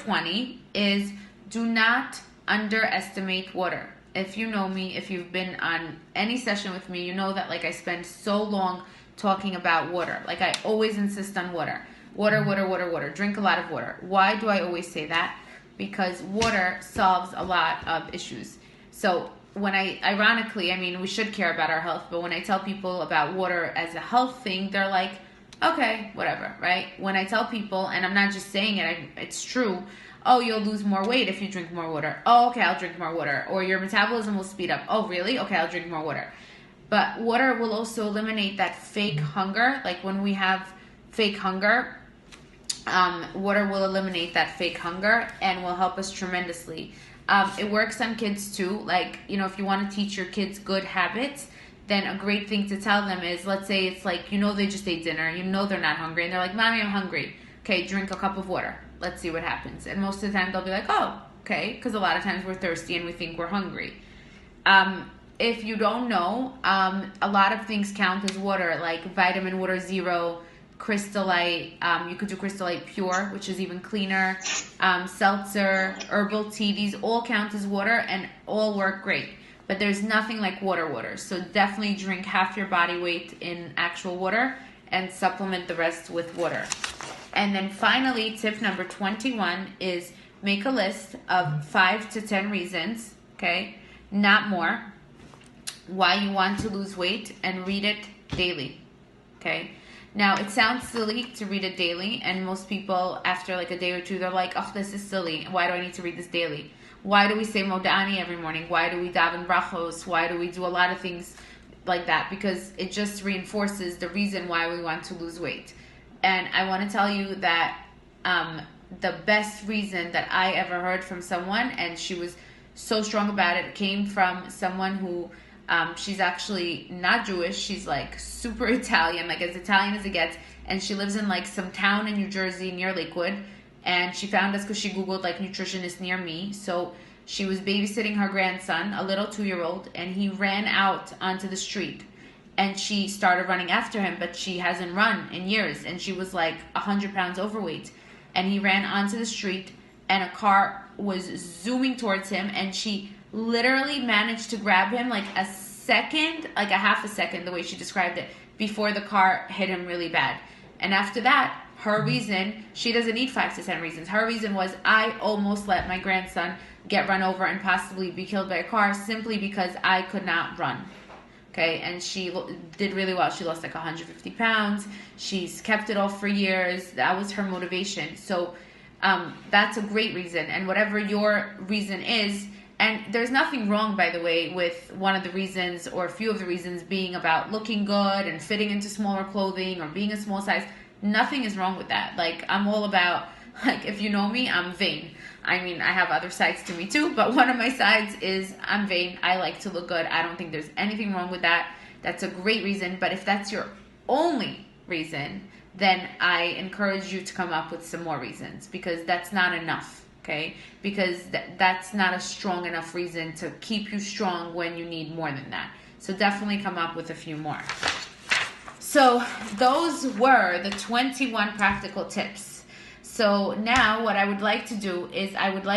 20 is do not underestimate water. If you know me, if you've been on any session with me, you know that like I spend so long talking about water. Like I always insist on water. Water, water, water, water. Drink a lot of water. Why do I always say that? Because water solves a lot of issues. So when ironically, I mean, we should care about our health, but when I tell people about water as a health thing, they're like, okay, whatever, right? When I tell people, and I'm not just saying it, it's true, oh, you'll lose more weight if you drink more water. Oh, okay, I'll drink more water. Or your metabolism will speed up. Oh, really? Okay, I'll drink more water. But water will also eliminate that fake hunger. Like when we have fake hunger, water will eliminate that fake hunger and will help us tremendously. It works on kids too. Like, you know, if you want to teach your kids good habits, then a great thing to tell them is, let's say it's like, you know, they just ate dinner, you know they're not hungry, and they're like, Mommy, I'm hungry. Okay, drink a cup of water. Let's see what happens. And most of the time they'll be like, oh, okay, because a lot of times we're thirsty and we think we're hungry. If you don't know, a lot of things count as water, like vitamin water zero, Crystallite, you could do Crystallite Pure, which is even cleaner, seltzer, herbal tea, these all count as water and all work great. But there's nothing like water. So definitely drink half your body weight in actual water and supplement the rest with water. And then finally, tip number 21 is make a list of 5 to 10 reasons, okay, not more, why you want to lose weight, and read it daily, okay? Now, it sounds silly to read it daily, and most people, after like a day or two, they're like, oh, this is silly. Why do I need to read this daily? Why do we say Modani every morning? Why do we daven brachos? Why do we do a lot of things like that? Because it just reinforces the reason why we want to lose weight. And I want to tell you that the best reason that I ever heard from someone, and she was so strong about it, came from someone who she's actually not Jewish. She's like super Italian, like as Italian as it gets. And she lives in like some town in New Jersey near Lakewood. And she found us because she Googled like nutritionist near me. So she was babysitting her grandson, a little 2-year-old, and he ran out onto the street. And she started running after him, but she hasn't run in years. And she was like 100 pounds overweight. And he ran onto the street and a car was zooming towards him. And she literally managed to grab him like a second, like a half a second, the way she described it, before the car hit him really bad. And after that, her reason, she doesn't need 5 to 10 reasons. Her reason was, I almost let my grandson get run over and possibly be killed by a car simply because I could not run. Okay, and she did really well. She lost like 150 pounds. She's kept it off for years. That was her motivation. So that's a great reason. And whatever your reason is, and there's nothing wrong, by the way, with one of the reasons or a few of the reasons being about looking good and fitting into smaller clothing or being a small size. Nothing is wrong with that. Like, I'm all about, like, if you know me, I'm vain. I mean, I have other sides to me too, but one of my sides is I'm vain. I like to look good. I don't think there's anything wrong with that. That's a great reason. But if that's your only reason, then I encourage you to come up with some more reasons, because that's not enough. Okay, because that's not a strong enough reason to keep you strong when you need more than that. So definitely come up with a few more. So those were the 21 practical tips. So now what I would like to do is I would like